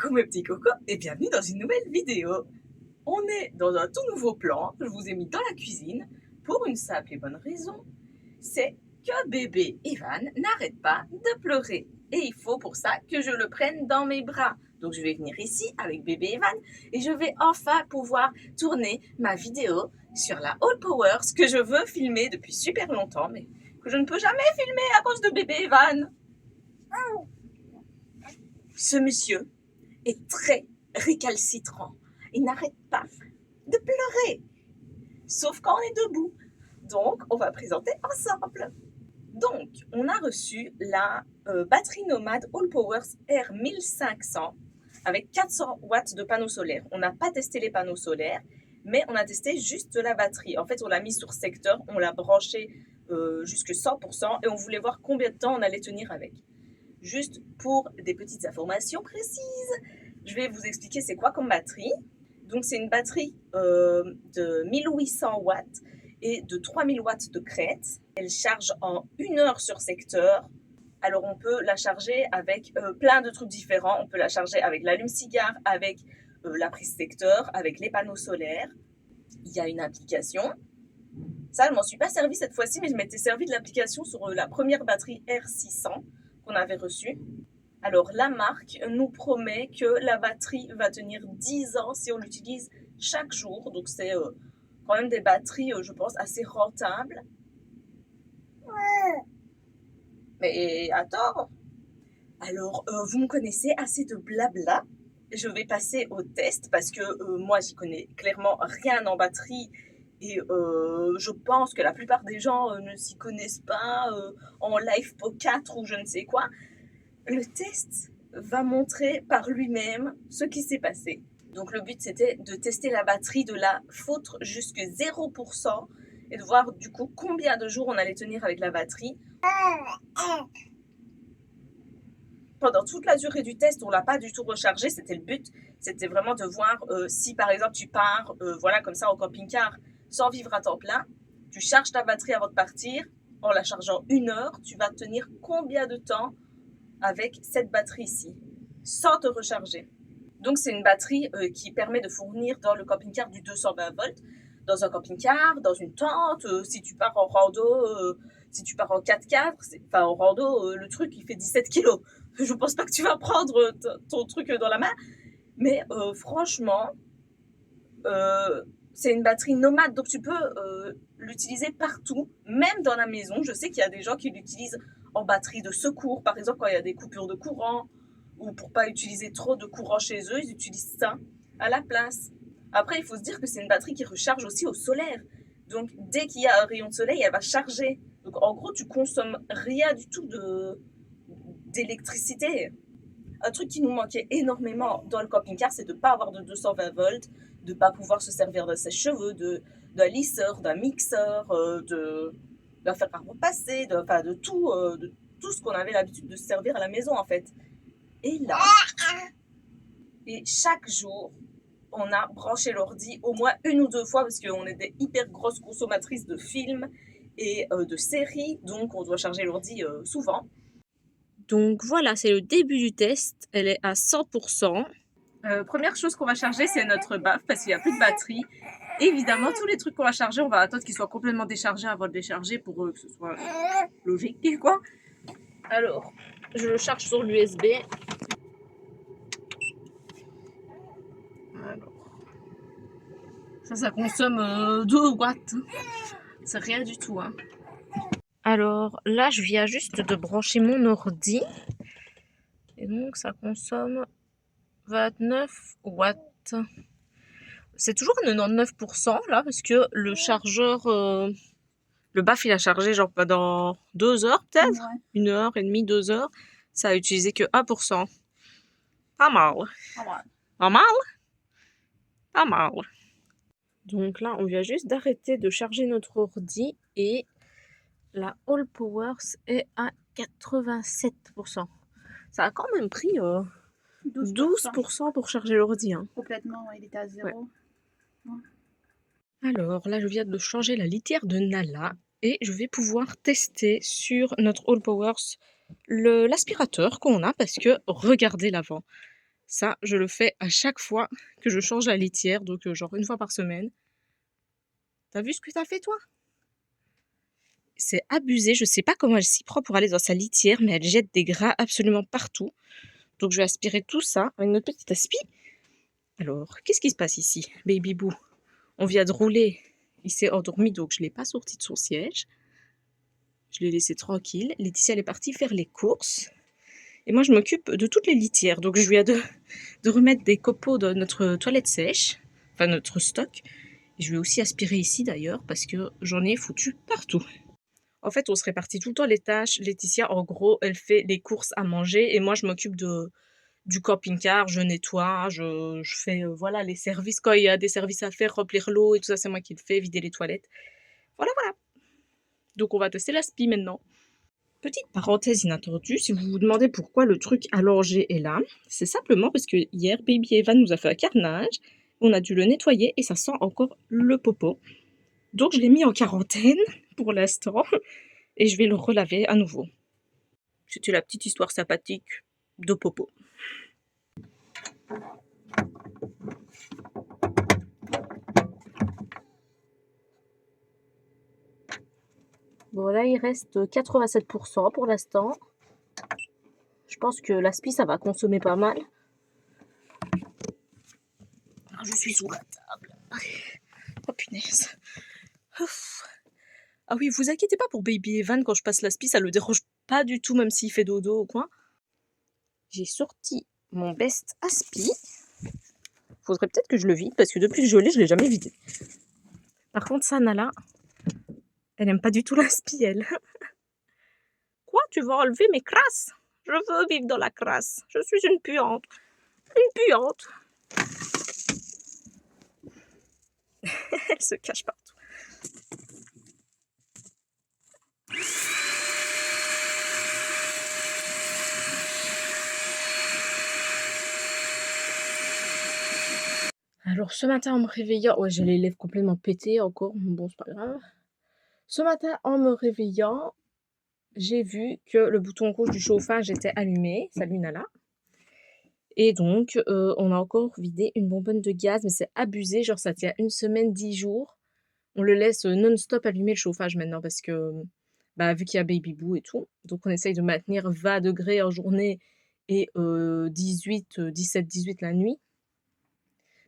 Coucou mes petits cocos et bienvenue dans une nouvelle vidéo. On est dans un tout nouveau plan, je vous ai mis dans la cuisine pour une simple et bonne raison, c'est que bébé Evan n'arrête pas de pleurer et il faut pour ça que je le prenne dans mes bras. Donc je vais venir ici avec bébé Evan et je vais enfin pouvoir tourner ma vidéo sur la All Powers que je veux filmer depuis super longtemps mais que je ne peux jamais filmer à cause de bébé Evan. Ce monsieur est très récalcitrant. Il n'arrête pas de pleurer, sauf quand on est debout. Donc, on va présenter ensemble. Donc, on a reçu la batterie nomade All Powers R1500 avec 400 watts de panneaux solaires. On n'a pas testé les panneaux solaires, mais on a testé juste la batterie. En fait, on l'a mis sur secteur, on l'a branché jusque 100% et on voulait voir combien de temps on allait tenir avec. Juste pour des petites informations précises, je vais vous expliquer c'est quoi comme batterie. Donc c'est une batterie de 1800 watts et de 3000 watts de crête. Elle charge en 1 heure sur secteur. Alors on peut la charger avec plein de trucs différents. On peut la charger avec l'allume-cigare, avec la prise secteur, avec les panneaux solaires. Il y a une application. Ça, je m'en suis pas servi cette fois-ci, mais je m'étais servi de l'application sur la première batterie R600 qu'on avait reçue. Alors la marque nous promet que la batterie va tenir 10 ans si on l'utilise chaque jour. Donc c'est quand même des batteries, je pense, assez rentables. Mais à tort. Alors vous me connaissez, assez de blabla. Je vais passer au test parce que moi j'y connais clairement rien en batterie. Et je pense que la plupart des gens ne s'y connaissent pas en live po4 ou je ne sais quoi. Le test va montrer par lui-même ce qui s'est passé. Donc le but c'était de tester la batterie, de la foutre jusqu'à 0% et de voir du coup combien de jours on allait tenir avec la batterie. Pendant toute la durée du test, on l'a pas du tout rechargé, c'était le but. C'était vraiment de voir si par exemple tu pars voilà comme ça en camping-car sans vivre à temps plein, tu charges ta batterie avant de partir, en la chargeant 1 heure, tu vas tenir combien de temps avec cette batterie ici, sans te recharger. Donc c'est une batterie qui permet de fournir dans le camping-car du 220 volts, dans un camping-car, dans une tente, si tu pars en rando, si tu pars en 4x4, enfin en rando, le truc il fait 17 kilos. Je pense pas que tu vas prendre ton truc dans la main, mais franchement, c'est une batterie nomade, donc tu peux l'utiliser partout, même dans la maison. Je sais qu'il y a des gens qui l'utilisent en batterie de secours, par exemple quand il y a des coupures de courant, ou pour pas utiliser trop de courant chez eux, ils utilisent ça à la place. Après, il faut se dire que c'est une batterie qui recharge aussi au solaire. Donc dès qu'il y a un rayon de soleil, elle va charger. Donc en gros, tu consommes rien du tout d'électricité. Un truc qui nous manquait énormément dans le camping-car, c'est de ne pas avoir de 220 volts, de ne pas pouvoir se servir de sèche-cheveux, d'un lisseur, d'un mixeur, d'un fer à repasser, de tout ce qu'on avait l'habitude de se servir à la maison en fait. Et là, et chaque jour, on a branché l'ordi au moins 1 ou 2 fois parce qu'on est des hyper grosses consommatrices de films et de séries, donc on doit charger l'ordi souvent. Donc voilà, c'est le début du test, elle est à 100%. Première chose qu'on va charger, c'est notre baffe parce qu'il n'y a plus de batterie. Évidemment, tous les trucs qu'on va charger, on va attendre qu'ils soient complètement déchargés avant de les charger pour que ce soit logique, quoi. Alors, je le charge sur l'USB. Alors, ça consomme 2 watts. C'est rien du tout, hein. Alors là, je viens juste de brancher mon ordi. Et donc, ça consomme 29 watts. C'est toujours à 99% là, parce que le chargeur, le baf, il a chargé genre dans 2 heures peut-être, ouais. 1 heure et demie, 2 heures. Ça a utilisé que 1%. Pas mal. Pas mal. Pas mal. Donc là, on vient juste d'arrêter de charger notre ordi et la All Powers est à 87%. Ça a quand même pris 12% pour charger l'ordi. Hein. Complètement, il était à 0. Ouais. Alors là, je viens de changer la litière de Nala et je vais pouvoir tester sur notre All Powers l'aspirateur qu'on a parce que regardez l'avant. Ça, je le fais à chaque fois que je change la litière, donc genre une fois par semaine. T'as vu ce que t'as fait, toi? C'est abusé, je sais pas comment elle s'y prend pour aller dans sa litière, mais elle jette des gras absolument partout. Donc je vais aspirer tout ça avec notre petite aspi. Alors, qu'est-ce qui se passe ici, Baby Boo? On vient de rouler. Il s'est endormi, donc je ne l'ai pas sorti de son siège. Je l'ai laissé tranquille. Laetitia, elle est partie faire les courses. Et moi, je m'occupe de toutes les litières. Donc, je viens de remettre des copeaux dans notre toilette sèche. Enfin, notre stock. Et je vais aussi aspirer ici, d'ailleurs, parce que j'en ai foutu partout. En fait, on se répartit tout le temps les tâches. Laetitia, en gros, elle fait les courses à manger. Et moi, je m'occupe du camping-car, je nettoie, je fais voilà, les services. Quand il y a des services à faire, remplir l'eau et tout ça, c'est moi qui le fais, vider les toilettes. Voilà, voilà. Donc, on va tester l'aspi maintenant. Petite parenthèse inattendue, si vous vous demandez pourquoi le truc allongé est là, c'est simplement parce que hier, Baby Evan nous a fait un carnage, on a dû le nettoyer et ça sent encore le popo. Donc, je l'ai mis en quarantaine pour l'instant et je vais le relaver à nouveau. C'était la petite histoire sympathique de popo. Bon, là, il reste 87% pour l'instant. Je pense que l'aspi, ça va consommer pas mal. Ah, je suis sous la table. Oh, punaise. Ouf. Ah oui, vous inquiétez pas pour Baby Evan, quand je passe l'aspi, ça le dérange pas du tout, même s'il fait dodo ou quoi. J'ai sorti mon best aspi. Faudrait peut-être que je le vide, parce que depuis que je l'ai jamais vidé. Par contre, ça, Nala, elle aime pas du tout l'aspi, elle. Quoi, tu vas enlever mes crasses? Je veux vivre dans la crasse. Je suis une puante. Une puante. Elle se cache partout. Alors ce matin en me réveillant, ouais, j'ai les lèvres complètement pétées encore, bon c'est pas grave. Ce matin en me réveillant, j'ai vu que le bouton rouge du chauffage était allumé, salut Nala. Et donc on a encore vidé une bonbonne de gaz, mais c'est abusé, genre ça tient une semaine, 10 jours. On le laisse non-stop allumer le chauffage maintenant parce que, bah, vu qu'il y a Baby Boo et tout, donc on essaye de maintenir 20 degrés en journée et 17-18 la nuit.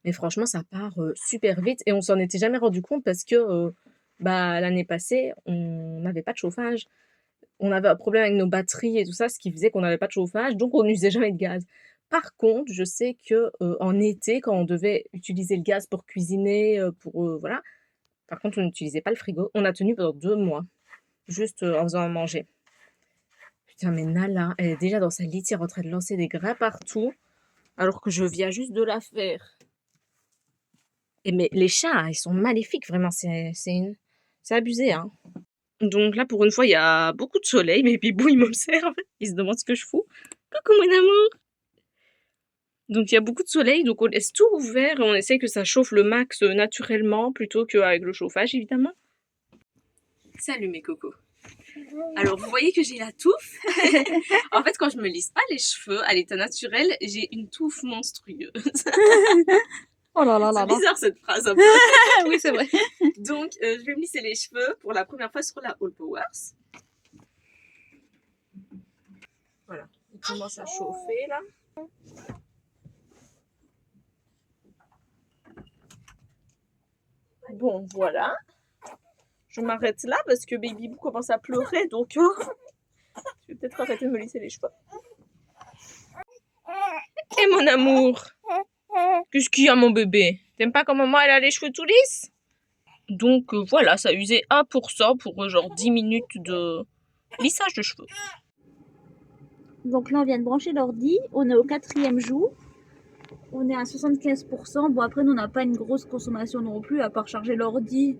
Mais franchement, ça part super vite et on s'en était jamais rendu compte parce que bah, l'année passée, on n'avait pas de chauffage. On avait un problème avec nos batteries et tout ça, ce qui faisait qu'on n'avait pas de chauffage, donc on n'usait jamais de gaz. Par contre, je sais que en été, quand on devait utiliser le gaz pour cuisiner, voilà, par contre, on n'utilisait pas le frigo. On a tenu pendant 2 mois, juste en faisant à manger. Putain, mais Nala, elle est déjà dans sa litière en train de lancer des grains partout, alors que je viens juste de la faire. Et mais les chats, ils sont maléfiques, vraiment, c'est abusé, hein. Donc là, pour une fois, il y a beaucoup de soleil, mais Bibou, il m'observe, il se demande ce que je fous. Coucou mon amour. Donc il y a beaucoup de soleil, donc on laisse tout ouvert et on essaye que ça chauffe le max naturellement, plutôt qu'avec le chauffage, évidemment. Salut mes cocos. Alors vous voyez que j'ai la touffe. En fait, quand je me lisse pas les cheveux à l'état naturel, j'ai une touffe monstrueuse. Oh là là là C'est là. bizarre cette phrase un peu. Oui, c'est vrai. Donc, je vais me lisser les cheveux pour la première fois sur la All Powers. Voilà, il commence à chauffer là. Bon, voilà. Je m'arrête là parce que Baby Boo commence à pleurer, donc je vais peut-être arrêter de me lisser les cheveux. Et mon amour, qu'est-ce qu'il y a mon bébé? T'aimes pas quand maman elle a les cheveux tout lisses? Donc voilà, ça a usé 1% pour genre 10 minutes de lissage de cheveux. Donc là, on vient de brancher l'ordi. On est au 4e jour. On est à 75%. Bon, après, nous, on n'a pas une grosse consommation non plus, à part charger l'ordi.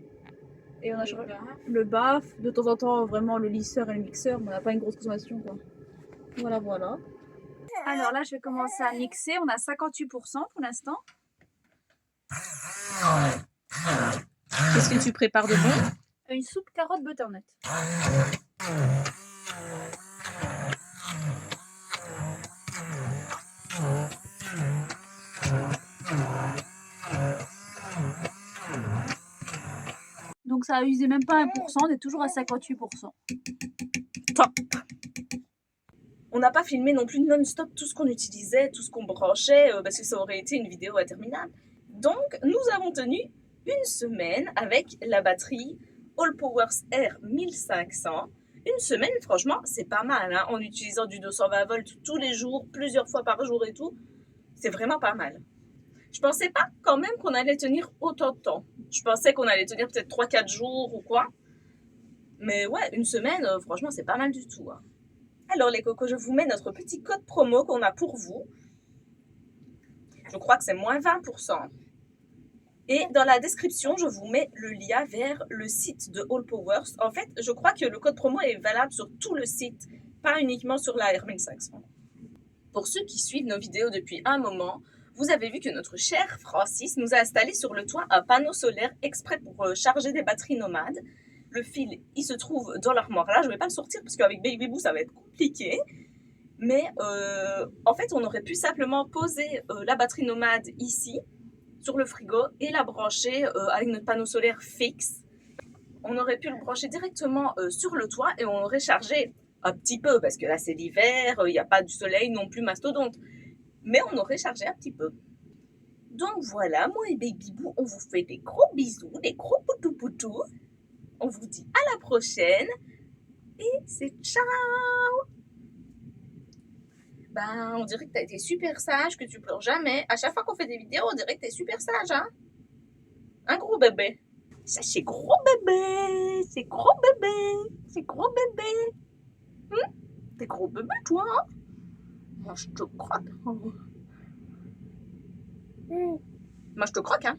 Et on a chargé le baf. De temps en temps, vraiment, le lisseur et le mixeur. Mais on n'a pas une grosse consommation, quoi. Voilà, voilà. Alors là, je vais commencer à mixer. On a 58% pour l'instant. Qu'est-ce que tu prépares de bon? Une soupe carotte butternut. ça a usé même pas 1%, on est toujours à 58%. Top. On n'a pas filmé non plus non-stop tout ce qu'on utilisait, tout ce qu'on branchait, parce que ça aurait été une vidéo interminable. Donc, nous avons tenu une semaine avec la batterie Allpowers R1500. Une semaine, franchement, c'est pas mal, hein, en utilisant du 220 volts tous les jours, plusieurs fois par jour et tout. C'est vraiment pas mal. Je pensais pas quand même qu'on allait tenir autant de temps. Je pensais qu'on allait tenir peut-être 3-4 jours ou quoi. Mais ouais, une semaine, franchement, c'est pas mal du tout, hein. Alors les cocos, je vous mets notre petit code promo qu'on a pour vous. Je crois que c'est moins 20%. Et dans la description, je vous mets le lien vers le site de Allpowers. En fait, je crois que le code promo est valable sur tout le site, pas uniquement sur la R1500. Pour ceux qui suivent nos vidéos depuis un moment, vous avez vu que notre cher Francis nous a installé sur le toit un panneau solaire exprès pour charger des batteries nomades. Le fil, il se trouve dans l'armoire là. Je ne vais pas le sortir parce qu'avec Baby Boo, ça va être compliqué. Mais en fait, on aurait pu simplement poser la batterie nomade ici, sur le frigo, et la brancher avec notre panneau solaire fixe. On aurait pu le brancher directement sur le toit et on aurait chargé un petit peu, parce que là, c'est l'hiver, il n'y a pas du soleil non plus mastodonte. Mais on aurait chargé un petit peu. Donc voilà, moi et Baby Boo, on vous fait des gros bisous, des gros poutou-poutou. On vous dit à la prochaine et c'est ciao. Ben, on dirait que t'as été super sage, que tu pleures jamais. À chaque fois qu'on fait des vidéos, on dirait que t'es super sage, hein. Un gros bébé. Ça, c'est gros bébé. C'est gros bébé. C'est gros bébé. T'es gros bébé, toi, hein. Moi, je te croque. Moi, je te croque, hein.